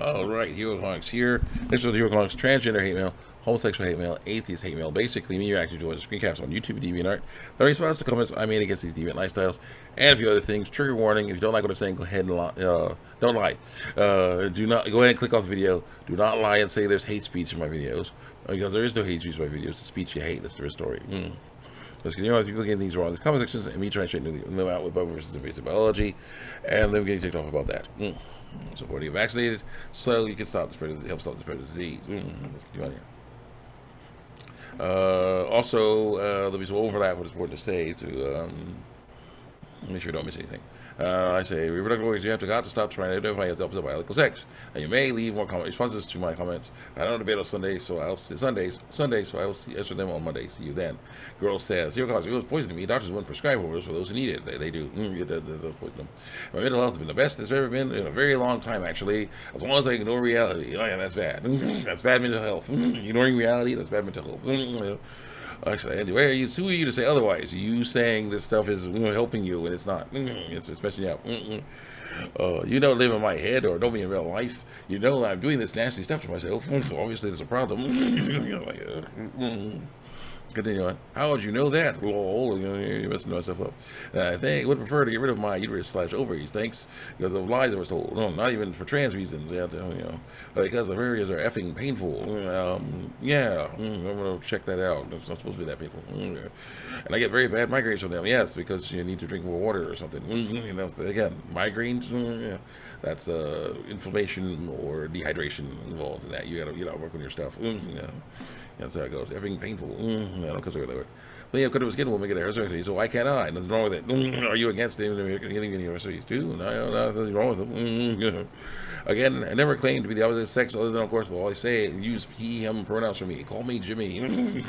All right, Hero Comics here. This is Hero Comics transgender hate mail, homosexual hate mail, atheist hate mail. Basically, me reacting to screen caps on YouTube and DeviantArt. The response to comments I made against these deviant lifestyles and a few other things. Trigger warning: if you don't like what I'm saying, go ahead and don't lie. Do not go ahead and click off the video. Do not lie and say there's hate speech in my videos, because there is no hate speech in my videos. It's speech you hate. That's the real story. Let's continue on with people getting things wrong in these comment sections and me trying to straighten them out with Bible versus invasive biology and them getting ticked off about that. Supporting vaccinated so you can stop the spread of, help stop the spread of disease. Let's continue on here. Also, there'll be some overlap, but it's important to say to make sure you don't miss anything. I say, reproductive organs, you have got to stop trying to identify as the opposite of biological sex. And you may leave more responses to my comments. I don't debate on Sundays, so I'll see Sundays, so I will answer them on Monday. See you then. Girl says, your cause, it was poisoning me. Doctors wouldn't prescribe overdose for those who need it. They do. They poison them. My mental health has been the best it's ever been in a very long time, actually. As long as I ignore reality. Oh, yeah, that's bad. That's bad mental health. Ignoring reality, that's bad mental health. Actually, Andy, where are you? Who are you to say otherwise? You saying this stuff is helping you, and it's not. It's especially out. You don't live in my head, or don't be in real life. You know I'm doing this nasty stuff to myself, so obviously there's a problem. Continue on. How would you know that? Lol, you're messing myself up. I think would prefer to get rid of my uterus/ovaries, thanks, because of lies that were told. No, not even for trans reasons. Because the areas are effing painful. Yeah, I'm gonna check that out. It's not supposed to be that painful. And I get very bad migraines from them. Yes, because you need to drink more water or something. Again, migraines. Yeah, that's inflammation or dehydration involved in that. You gotta work on your stuff. That's how it goes. Everything painful. I don't consider that word. But yeah, could have a skin woman get a hair surgery, so why can't I? Nothing wrong with it. Are you against getting hair surgeries too? No, nothing wrong with them. Again, I never claimed to be the opposite sex, other than, of course, all I say, use he, him pronouns for me. Call me Jimmy.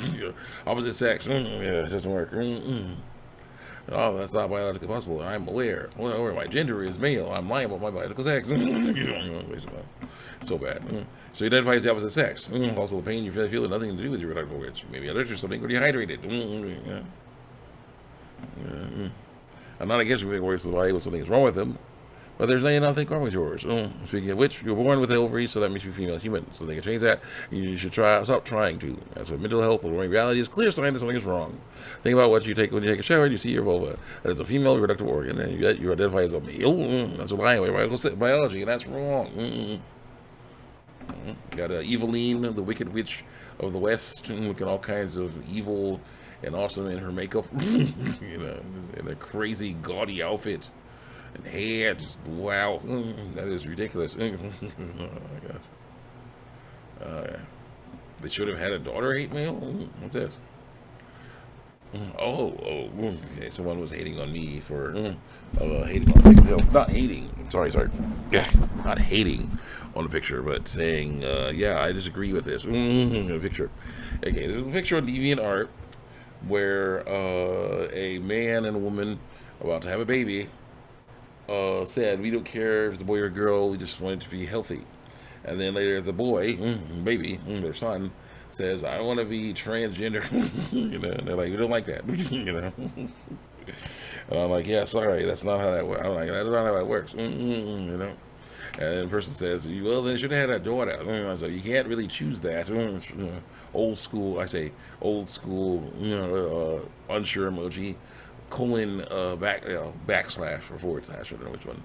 Opposite sex. Yeah, it doesn't work. Oh, that's not biologically possible. I'm aware. My gender is male. I'm lying about my biological sex. So bad. So you identify as the opposite sex. Also, the pain you feel has nothing to do with your reproductive organs. Maybe allergic or something, or dehydrated. I'm not against you being worse with the body when something is wrong with them, but there's nothing wrong with yours. Speaking of which, you're born with the ovaries, so that makes you female human. So they can change that. You should stop trying to. That's what mental health, ignoring reality is a clear sign that something is wrong. Think about what you take when you take a shower and you see your vulva. That is a female reproductive organ, and you identify as a male. That's what biology, and that's wrong. Got Eveline, the Wicked Witch of the West, looking all kinds of evil and awesome in her makeup, in a crazy gaudy outfit and hair. Just wow, that is ridiculous. Oh my gosh. They should have had a daughter hate mail. What's this? Okay. Someone was hating on me for hating on the picture. Not hating. Sorry. Yeah, not hating on the picture, but saying, yeah, I disagree with this. Picture. Okay, there's a picture on DeviantArt where a man and a woman about to have a baby said, we don't care if it's a boy or a girl, we just want it to be healthy. And then later the boy, baby, their son, says, I want to be transgender. And they're like, we don't like that. And I'm like, yeah, sorry, that's not how that works. I'm like, that's not how that works. And the person says, well, they should have had a daughter. So you can't really choose that. Old school, I say, old school, unsure emoji, colon, backslash, or forward slash, I don't know which one.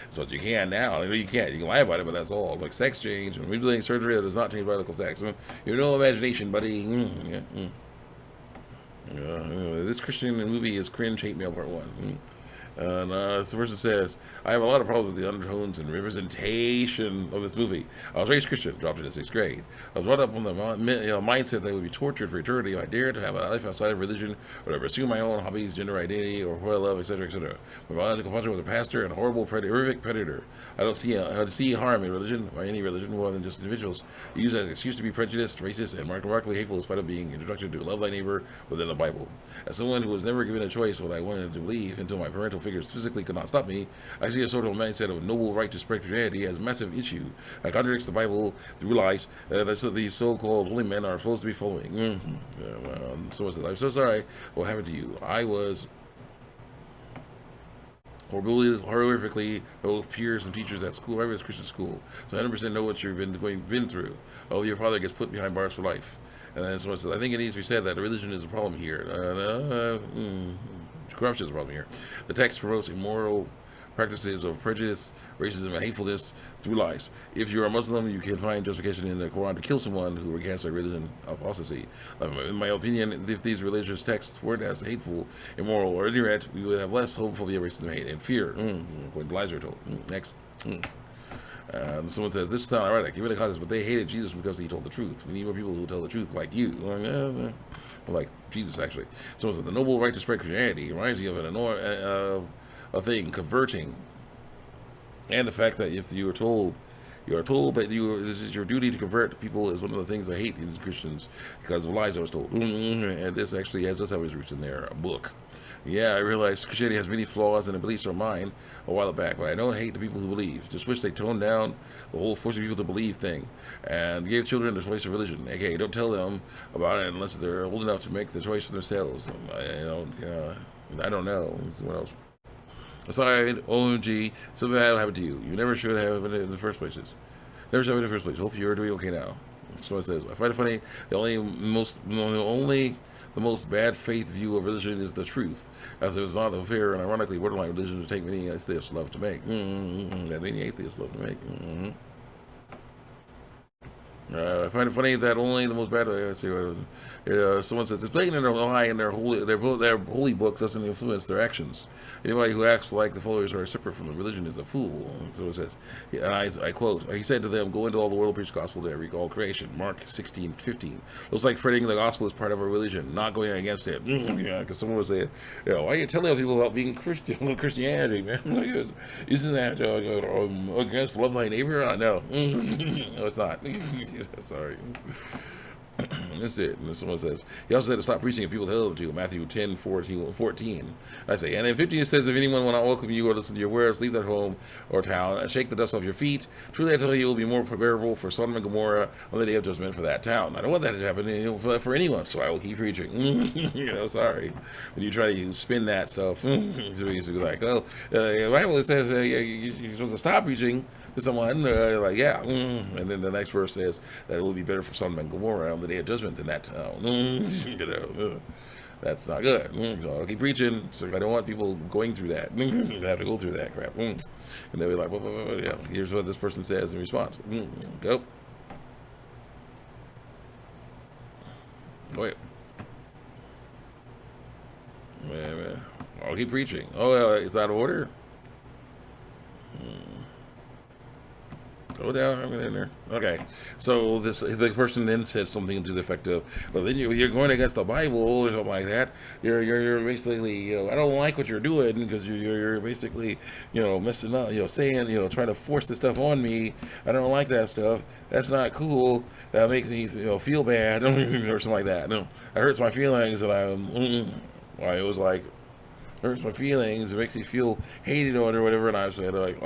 So you can now. You can't. You can lie about it, but that's all. Like sex change, and mutilating surgery that does not change biological sex. You know, imagination, buddy. This Christian movie is cringe hate mail part 1. And the person says, I have a lot of problems with the undertones and representation of this movie. I was raised Christian, dropped it in 6th grade. I was brought up on the mindset that I would be tortured for eternity if I dared to have a life outside of religion, or to pursue my own hobbies, gender identity, or who I love, etc., etc. My biological father was a pastor and a horrible, horrific predator. I don't see harm in religion, or any religion, more than just individuals who use it as an excuse to be prejudiced, racist, and remarkably hateful in spite of being introduced to love thy neighbor within the Bible. As someone who was never given a choice what I wanted to believe until my parental figures physically could not stop me, I see a sort of mindset of noble right to spread Christianity as a massive issue that contradicts the Bible through lies that these so-called holy men are supposed to be following. Someone says, I'm so sorry what happened to you. I was horrifically, both peers and teachers at school, every Christian school. So 100% know what you've been through. Oh, your father gets put behind bars for life. And then someone says, I think it needs to be said that religion is a problem here. Corruption is a problem here. The text promotes immoral practices of prejudice, racism, and hatefulness through lies. If you're a Muslim, you can find justification in the Quran to kill someone who recants their religion of apostasy. In my opinion, if these religious texts weren't as hateful, immoral, or ignorant, we would have less homophobia, racism, hate, and fear. When lies are told. Next. Someone says, this is not ironic, given the context, but they hated Jesus because he told the truth. We need more people who tell the truth like you. Like Jesus, actually. Someone says, the noble right to spread Christianity reminds you of a thing, converting. And the fact that if you are told that this is your duty to convert people is one of the things I hate in Christians because of lies I was told. And this actually does have its roots in their book. Yeah, I realize Christianity has many flaws and the beliefs are mine a while back, but I don't hate the people who believe. Just wish they toned down the whole forcing people to believe thing and gave children the choice of religion. Okay, don't tell them about it unless they're old enough to make the choice for themselves. I don't know. What else? Aside, OMG, something bad will happen to you. You never should have in the first place. Never should have in the first place. Hope you're doing okay now. So it says, I find it funny, the most bad faith view of religion is the truth, as it is not a fair and ironically borderline religion to take many atheists love to make. That many atheists love to make. I find it funny that only the most bad. Someone says it's blatant in their lie, and their holy book doesn't influence their actions. Anybody who acts like the followers are separate from the religion is a fool. So it says, and I quote: He said to them, "Go into all the world, preach the gospel to all creation." Mark 16:15. Looks like spreading the gospel is part of our religion, not going against it. Because someone was saying, why are you telling people about being Christianity, man? Isn't that against love thy neighbor? No, no, it's not. Sorry. That's it. And someone says, he also said to stop preaching if people tell him to. Matthew 10:14. I say, and in 15 it says, if anyone will not welcome you or listen to your words, leave that home or town and shake the dust off your feet. Truly I tell you, it will be more bearable for Sodom and Gomorrah on the day of judgment for that town. I don't want that to happen for anyone, so I will keep preaching. Sorry. When you try to spin that stuff, it's basically like, the Bible says you're supposed to stop preaching to someone, and then the next verse says that it will be better for Sodom and Gomorrah on the day of judgment than that town. That's not good. So I'll keep preaching. So I don't want people going through that. They have to go through that crap. And they'll be like, here's what this person says in response. Go. Wait. Man. I'll keep preaching. Is that order? Go down, I'm in there. Okay, so the person then said something to the effect of, "Well, then you're going against the Bible or something like that. You're basically, I don't like what you're doing because you're basically, messing up, saying, trying to force this stuff on me. I don't like that stuff. That's not cool. That makes me, feel bad or something like that. No, it hurts my feelings, and it was like." Hurts my feelings. It makes me feel hated on or whatever. And I said like,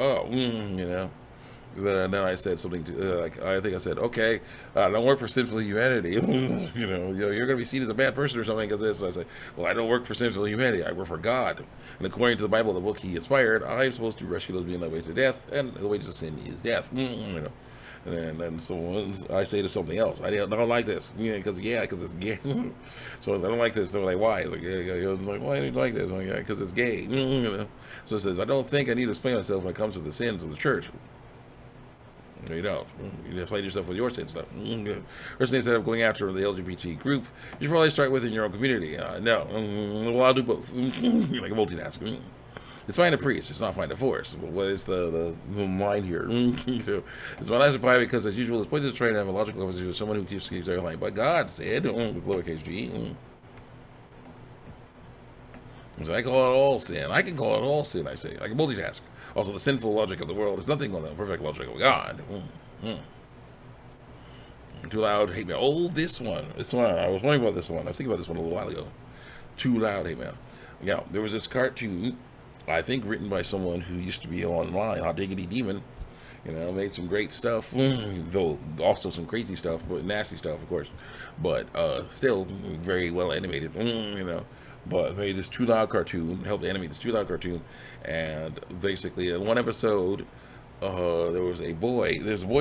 Then I said something to, I think I said, okay, don't work for sinful humanity. You're going to be seen as a bad person or something because this. So I say, well, I don't work for sinful humanity. I work for God. And according to the Bible, the book he inspired, I'm supposed to rescue those being led way to death, and the wages of sin is death. And then so I say to something else, I don't like this, because it's gay. So I don't like this. They're like, why? It's like, like, why do you like this? Because it's gay. So it says, I don't think I need to explain myself when it comes to the sins of the church. No, you don't. You explain yourself with your sin stuff. First, instead of going after the LGBT group, you should probably start within your own community. No. Well, I'll do both. Like a multitask. It's fine to preach. It's not fine to force. What is the line here? It's my last reply because, as usual, it's pointed to try to have a logical conversation with someone who keeps everything. But God said, with lowercase g. So I call it all sin. I can call it all sin, I say. I can multitask. Also, the sinful logic of the world is nothing on the perfect logic of God. Too loud, hate mail. Oh, this one. I was wondering about this one. I was thinking about this one a little while ago. Too loud, hate mail. There was this cartoon, I think written by someone who used to be online, Hot Diggity Demon. Made some great stuff, though also some crazy stuff, but nasty stuff, of course. But still very well animated, but made this Too Loud cartoon, helped animate this Too Loud cartoon, and basically in one episode, there was a boy. There's a boy